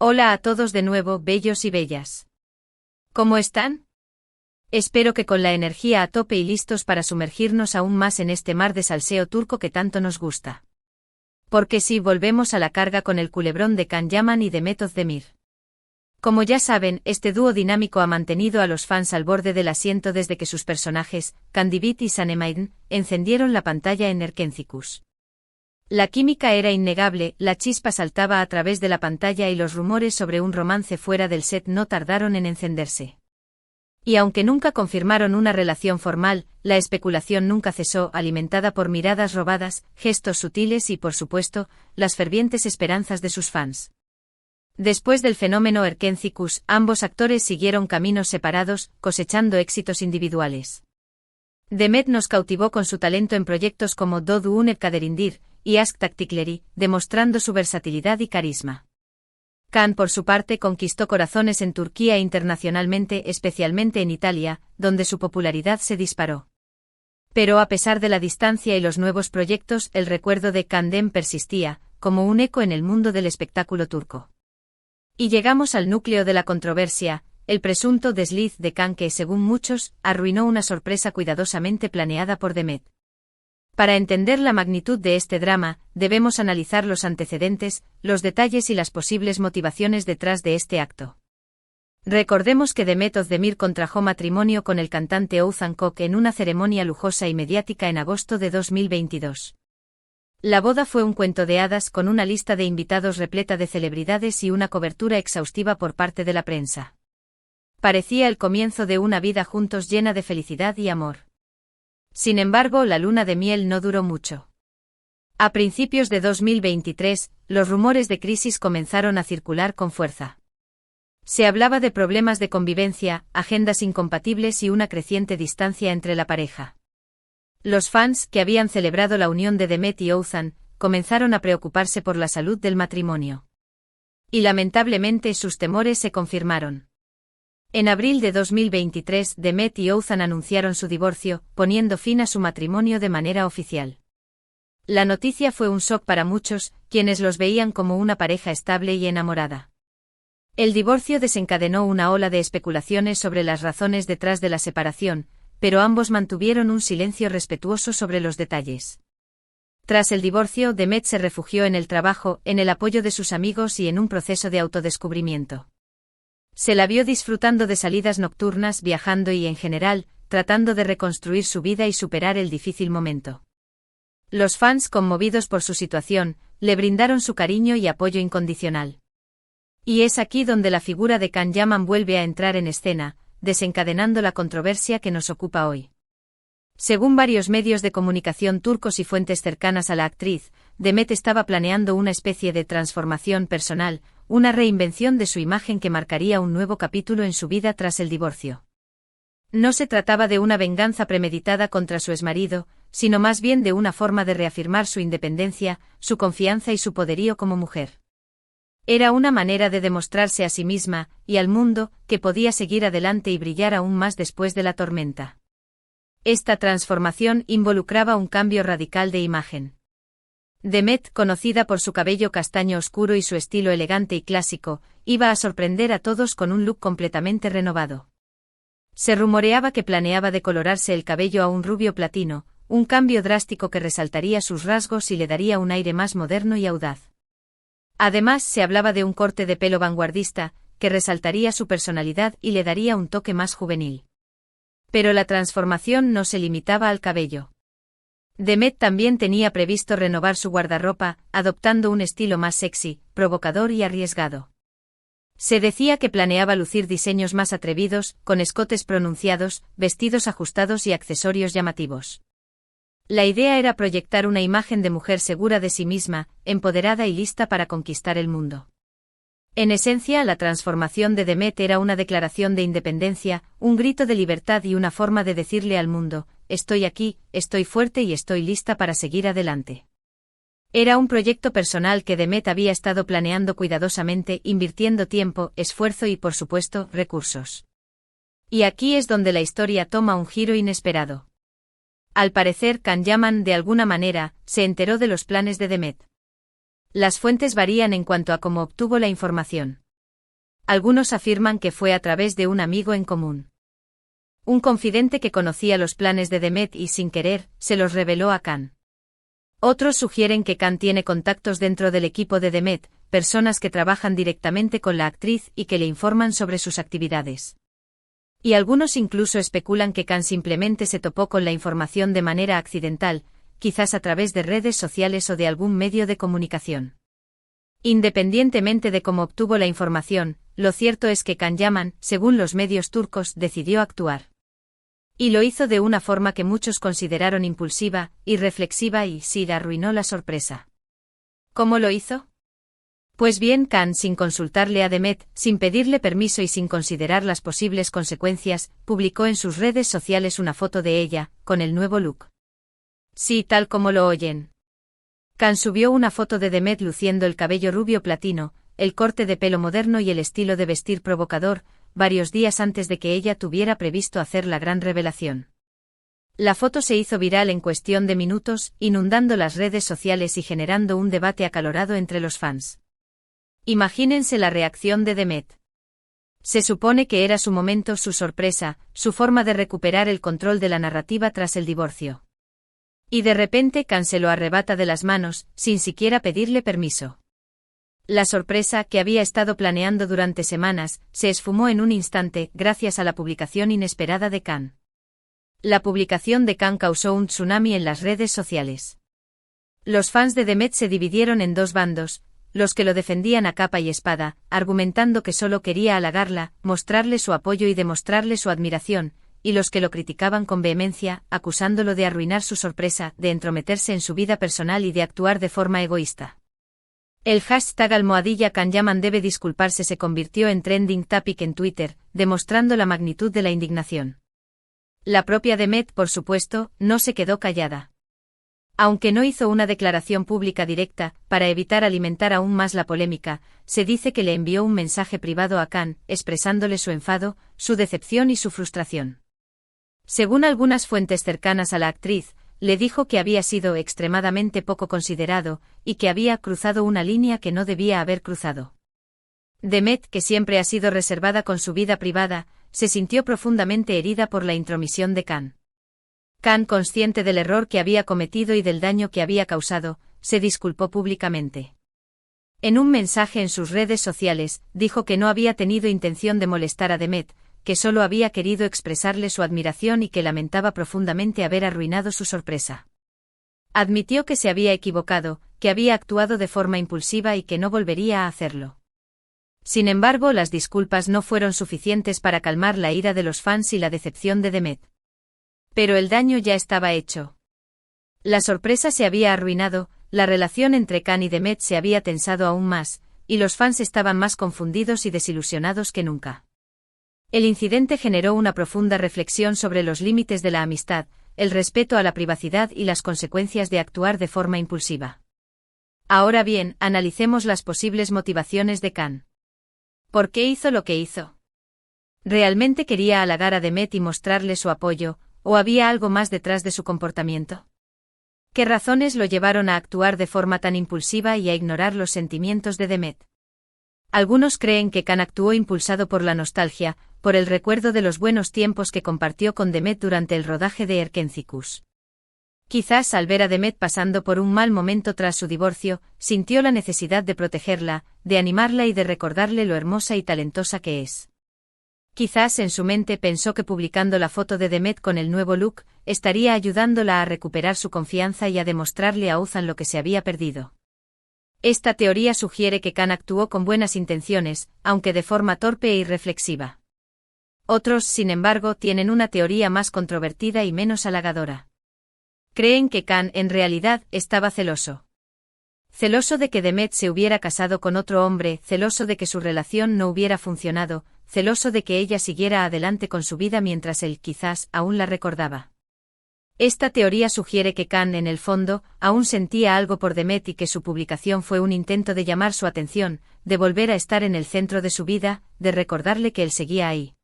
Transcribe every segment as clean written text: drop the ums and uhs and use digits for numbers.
Hola a todos de nuevo, bellos y bellas. ¿Cómo están? Espero que con la energía a tope y listos para sumergirnos aún más en este mar de salseo turco que tanto nos gusta. Porque sí, volvemos a la carga con el culebrón de Can Yaman y Demet Özdemir. Como ya saben, este dúo dinámico ha mantenido a los fans al borde del asiento desde que sus personajes, Candivit y Sanem'in, encendieron la pantalla en Erkencikus. La química era innegable, la chispa saltaba a través de la pantalla y los rumores sobre un romance fuera del set no tardaron en encenderse. Y aunque nunca confirmaron una relación formal, la especulación nunca cesó, alimentada por miradas robadas, gestos sutiles y, por supuesto, las fervientes esperanzas de sus fans. Después del fenómeno Erkencikus, ambos actores siguieron caminos separados, cosechando éxitos individuales. Demet nos cautivó con su talento en proyectos como Doğduğun Kaderindir y Aşk Taktikleri, demostrando su versatilidad y carisma. Can, por su parte, conquistó corazones en Turquía e internacionalmente, especialmente en Italia, donde su popularidad se disparó. Pero a pesar de la distancia y los nuevos proyectos, el recuerdo de Candem persistía, como un eco en el mundo del espectáculo turco. Y llegamos al núcleo de la controversia, el presunto desliz de Can que, según muchos, arruinó una sorpresa cuidadosamente planeada por Demet. Para entender la magnitud de este drama, debemos analizar los antecedentes, los detalles y las posibles motivaciones detrás de este acto. Recordemos que Demet Özdemir contrajo matrimonio con el cantante Oğuzhan Koç en una ceremonia lujosa y mediática en agosto de 2022. La boda fue un cuento de hadas con una lista de invitados repleta de celebridades y una cobertura exhaustiva por parte de la prensa. Parecía el comienzo de una vida juntos llena de felicidad y amor. Sin embargo, la luna de miel no duró mucho. A principios de 2023, los rumores de crisis comenzaron a circular con fuerza. Se hablaba de problemas de convivencia, agendas incompatibles y una creciente distancia entre la pareja. Los fans, que habían celebrado la unión de Demet y Oğuzhan, comenzaron a preocuparse por la salud del matrimonio. Y lamentablemente sus temores se confirmaron. En abril de 2023, Demet y Oğuzhan anunciaron su divorcio, poniendo fin a su matrimonio de manera oficial. La noticia fue un shock para muchos, quienes los veían como una pareja estable y enamorada. El divorcio desencadenó una ola de especulaciones sobre las razones detrás de la separación, pero ambos mantuvieron un silencio respetuoso sobre los detalles. Tras el divorcio, Demet se refugió en el trabajo, en el apoyo de sus amigos y en un proceso de autodescubrimiento. Se la vio disfrutando de salidas nocturnas, viajando y, en general, tratando de reconstruir su vida y superar el difícil momento. Los fans, conmovidos por su situación, le brindaron su cariño y apoyo incondicional. Y es aquí donde la figura de Can Yaman vuelve a entrar en escena, desencadenando la controversia que nos ocupa hoy. Según varios medios de comunicación turcos y fuentes cercanas a la actriz, Demet estaba planeando una especie de transformación personal, una reinvención de su imagen que marcaría un nuevo capítulo en su vida tras el divorcio. No se trataba de una venganza premeditada contra su exmarido, sino más bien de una forma de reafirmar su independencia, su confianza y su poderío como mujer. Era una manera de demostrarse a sí misma, y al mundo, que podía seguir adelante y brillar aún más después de la tormenta. Esta transformación involucraba un cambio radical de imagen. Demet, conocida por su cabello castaño oscuro y su estilo elegante y clásico, iba a sorprender a todos con un look completamente renovado. Se rumoreaba que planeaba decolorarse el cabello a un rubio platino, un cambio drástico que resaltaría sus rasgos y le daría un aire más moderno y audaz. Además, se hablaba de un corte de pelo vanguardista, que resaltaría su personalidad y le daría un toque más juvenil. Pero la transformación no se limitaba al cabello. Demet también tenía previsto renovar su guardarropa, adoptando un estilo más sexy, provocador y arriesgado. Se decía que planeaba lucir diseños más atrevidos, con escotes pronunciados, vestidos ajustados y accesorios llamativos. La idea era proyectar una imagen de mujer segura de sí misma, empoderada y lista para conquistar el mundo. En esencia, la transformación de Demet era una declaración de independencia, un grito de libertad y una forma de decirle al mundo: estoy aquí, estoy fuerte y estoy lista para seguir adelante. Era un proyecto personal que Demet había estado planeando cuidadosamente, invirtiendo tiempo, esfuerzo y, por supuesto, recursos. Y aquí es donde la historia toma un giro inesperado. Al parecer, Can Yaman, de alguna manera, se enteró de los planes de Demet. Las fuentes varían en cuanto a cómo obtuvo la información. Algunos afirman que fue a través de un amigo en común. Un confidente que conocía los planes de Demet y, sin querer, se los reveló a Khan. Otros sugieren que Khan tiene contactos dentro del equipo de Demet, personas que trabajan directamente con la actriz y que le informan sobre sus actividades. Y algunos incluso especulan que Khan simplemente se topó con la información de manera accidental, quizás a través de redes sociales o de algún medio de comunicación. Independientemente de cómo obtuvo la información, lo cierto es que Can Yaman, según los medios turcos, decidió actuar. Y lo hizo de una forma que muchos consideraron impulsiva, irreflexiva y sí arruinó la sorpresa. ¿Cómo lo hizo? Pues bien, Can, sin consultarle a Demet, sin pedirle permiso y sin considerar las posibles consecuencias, publicó en sus redes sociales una foto de ella, con el nuevo look. Sí, tal como lo oyen. Can subió una foto de Demet luciendo el cabello rubio platino, el corte de pelo moderno y el estilo de vestir provocador, varios días antes de que ella tuviera previsto hacer la gran revelación. La foto se hizo viral en cuestión de minutos, inundando las redes sociales y generando un debate acalorado entre los fans. Imagínense la reacción de Demet. Se supone que era su momento, su sorpresa, su forma de recuperar el control de la narrativa tras el divorcio. Y de repente Can se lo arrebata de las manos, sin siquiera pedirle permiso. La sorpresa, que había estado planeando durante semanas, se esfumó en un instante, gracias a la publicación inesperada de Can. La publicación de Can causó un tsunami en las redes sociales. Los fans de Demet se dividieron en dos bandos, los que lo defendían a capa y espada, argumentando que solo quería halagarla, mostrarle su apoyo y demostrarle su admiración, y los que lo criticaban con vehemencia, acusándolo de arruinar su sorpresa, de entrometerse en su vida personal y de actuar de forma egoísta. El hashtag #Can Yaman debe disculparse se convirtió en trending topic en Twitter, demostrando la magnitud de la indignación. La propia Demet, por supuesto, no se quedó callada. Aunque no hizo una declaración pública directa, para evitar alimentar aún más la polémica, se dice que le envió un mensaje privado a Can, expresándole su enfado, su decepción y su frustración. Según algunas fuentes cercanas a la actriz, le dijo que había sido extremadamente poco considerado, y que había cruzado una línea que no debía haber cruzado. Demet, que siempre ha sido reservada con su vida privada, se sintió profundamente herida por la intromisión de Can. Can, consciente del error que había cometido y del daño que había causado, se disculpó públicamente. En un mensaje en sus redes sociales, dijo que no había tenido intención de molestar a Demet, que solo había querido expresarle su admiración y que lamentaba profundamente haber arruinado su sorpresa. Admitió que se había equivocado, que había actuado de forma impulsiva y que no volvería a hacerlo. Sin embargo, las disculpas no fueron suficientes para calmar la ira de los fans y la decepción de Demet. Pero el daño ya estaba hecho. La sorpresa se había arruinado, la relación entre Can y Demet se había tensado aún más, y los fans estaban más confundidos y desilusionados que nunca. El incidente generó una profunda reflexión sobre los límites de la amistad, el respeto a la privacidad y las consecuencias de actuar de forma impulsiva. Ahora bien, analicemos las posibles motivaciones de Can. ¿Por qué hizo lo que hizo? ¿Realmente quería halagar a Demet y mostrarle su apoyo, o había algo más detrás de su comportamiento? ¿Qué razones lo llevaron a actuar de forma tan impulsiva y a ignorar los sentimientos de Demet? Algunos creen que Can actuó impulsado por la nostalgia, por el recuerdo de los buenos tiempos que compartió con Demet durante el rodaje de Erkencikus. Quizás al ver a Demet pasando por un mal momento tras su divorcio, sintió la necesidad de protegerla, de animarla y de recordarle lo hermosa y talentosa que es. Quizás en su mente pensó que publicando la foto de Demet con el nuevo look, estaría ayudándola a recuperar su confianza y a demostrarle a Uzan lo que se había perdido. Esta teoría sugiere que Can actuó con buenas intenciones, aunque de forma torpe e irreflexiva. Otros, sin embargo, tienen una teoría más controvertida y menos halagadora. Creen que Can, en realidad, estaba celoso. Celoso de que Demet se hubiera casado con otro hombre, celoso de que su relación no hubiera funcionado, celoso de que ella siguiera adelante con su vida mientras él, quizás, aún la recordaba. Esta teoría sugiere que Can, en el fondo, aún sentía algo por Demet y que su publicación fue un intento de llamar su atención, de volver a estar en el centro de su vida, de recordarle que él seguía ahí.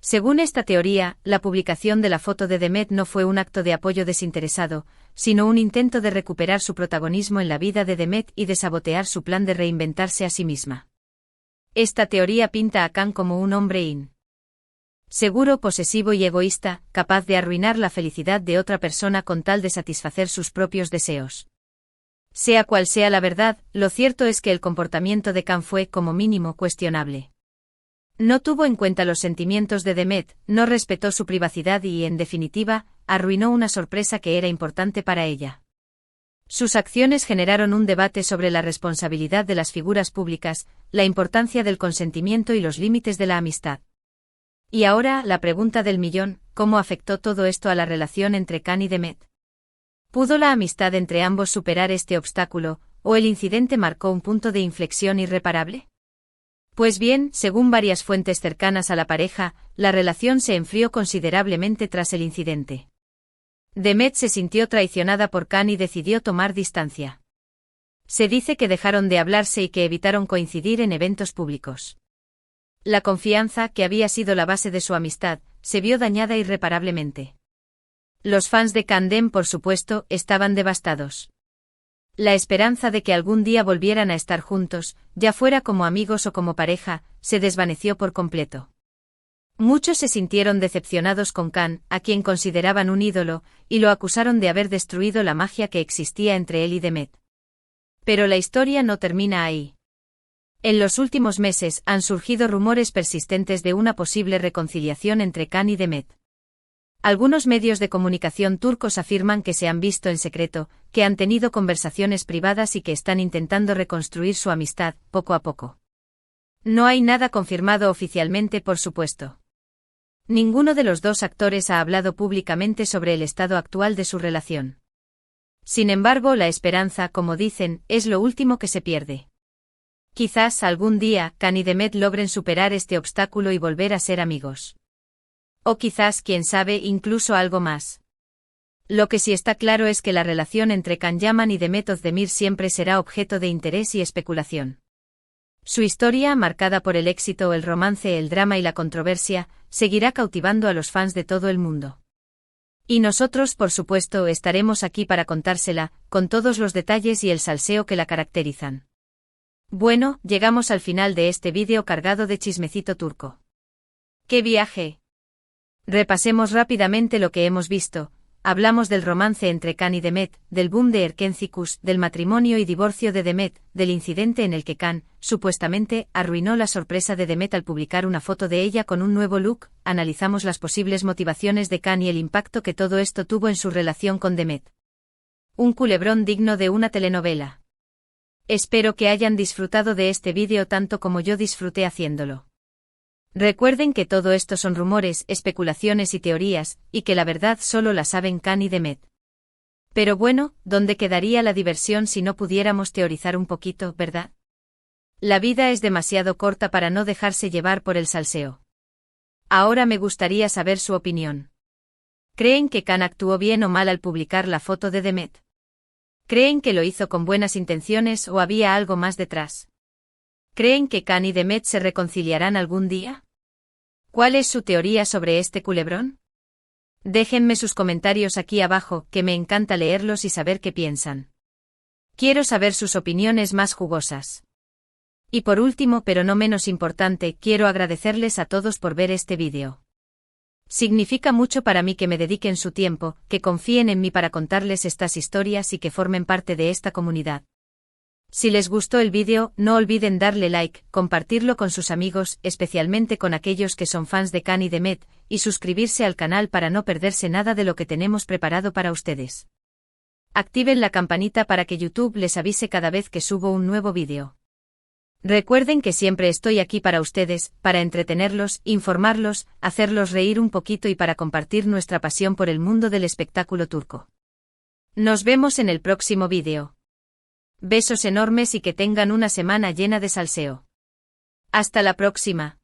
Según esta teoría, la publicación de la foto de Demet no fue un acto de apoyo desinteresado, sino un intento de recuperar su protagonismo en la vida de Demet y de sabotear su plan de reinventarse a sí misma. Esta teoría pinta a Kan como un hombre seguro, posesivo y egoísta, capaz de arruinar la felicidad de otra persona con tal de satisfacer sus propios deseos. Sea cual sea la verdad, lo cierto es que el comportamiento de Kan fue, como mínimo, cuestionable. No tuvo en cuenta los sentimientos de Demet, no respetó su privacidad y, en definitiva, arruinó una sorpresa que era importante para ella. Sus acciones generaron un debate sobre la responsabilidad de las figuras públicas, la importancia del consentimiento y los límites de la amistad. Y ahora, la pregunta del millón: ¿cómo afectó todo esto a la relación entre Kan y Demet? ¿Pudo la amistad entre ambos superar este obstáculo, o el incidente marcó un punto de inflexión irreparable? Pues bien, según varias fuentes cercanas a la pareja, la relación se enfrió considerablemente tras el incidente. Demet se sintió traicionada por Kan y decidió tomar distancia. Se dice que dejaron de hablarse y que evitaron coincidir en eventos públicos. La confianza, que había sido la base de su amistad, se vio dañada irreparablemente. Los fans de Kan, por supuesto, estaban devastados. La esperanza de que algún día volvieran a estar juntos, ya fuera como amigos o como pareja, se desvaneció por completo. Muchos se sintieron decepcionados con Kan, a quien consideraban un ídolo, y lo acusaron de haber destruido la magia que existía entre él y Demet. Pero la historia no termina ahí. En los últimos meses han surgido rumores persistentes de una posible reconciliación entre Kan y Demet. Algunos medios de comunicación turcos afirman que se han visto en secreto, que han tenido conversaciones privadas y que están intentando reconstruir su amistad, poco a poco. No hay nada confirmado oficialmente, por supuesto. Ninguno de los dos actores ha hablado públicamente sobre el estado actual de su relación. Sin embargo, la esperanza, como dicen, es lo último que se pierde. Quizás algún día Kan y Demet logren superar este obstáculo y volver a ser amigos. O quizás, quién sabe, incluso algo más. Lo que sí está claro es que la relación entre Kan Yaman y Demet Özdemir siempre será objeto de interés y especulación. Su historia, marcada por el éxito, el romance, el drama y la controversia, seguirá cautivando a los fans de todo el mundo. Y nosotros, por supuesto, estaremos aquí para contársela, con todos los detalles y el salseo que la caracterizan. Bueno, llegamos al final de este vídeo cargado de chismecito turco. ¡Qué viaje! Repasemos rápidamente lo que hemos visto. Hablamos del romance entre Kan y Demet, del boom de Erkencikus, del matrimonio y divorcio de Demet, del incidente en el que Kan, supuestamente, arruinó la sorpresa de Demet al publicar una foto de ella con un nuevo look. Analizamos las posibles motivaciones de Kan y el impacto que todo esto tuvo en su relación con Demet. Un culebrón digno de una telenovela. Espero que hayan disfrutado de este vídeo tanto como yo disfruté haciéndolo. Recuerden que todo esto son rumores, especulaciones y teorías, y que la verdad solo la saben Kan y Demet. Pero bueno, ¿dónde quedaría la diversión si no pudiéramos teorizar un poquito, verdad? La vida es demasiado corta para no dejarse llevar por el salseo. Ahora me gustaría saber su opinión. ¿Creen que Kan actuó bien o mal al publicar la foto de Demet? ¿Creen que lo hizo con buenas intenciones o había algo más detrás? ¿Creen que Kan y Demet se reconciliarán algún día? ¿Cuál es su teoría sobre este culebrón? Déjenme sus comentarios aquí abajo, que me encanta leerlos y saber qué piensan. Quiero saber sus opiniones más jugosas. Y por último, pero no menos importante, quiero agradecerles a todos por ver este vídeo. Significa mucho para mí que me dediquen su tiempo, que confíen en mí para contarles estas historias y que formen parte de esta comunidad. Si les gustó el vídeo, no olviden darle like, compartirlo con sus amigos, especialmente con aquellos que son fans de Kan y Demet, y suscribirse al canal para no perderse nada de lo que tenemos preparado para ustedes. Activen la campanita para que YouTube les avise cada vez que subo un nuevo vídeo. Recuerden que siempre estoy aquí para ustedes, para entretenerlos, informarlos, hacerlos reír un poquito y para compartir nuestra pasión por el mundo del espectáculo turco. Nos vemos en el próximo vídeo. Besos enormes y que tengan una semana llena de salseo. Hasta la próxima.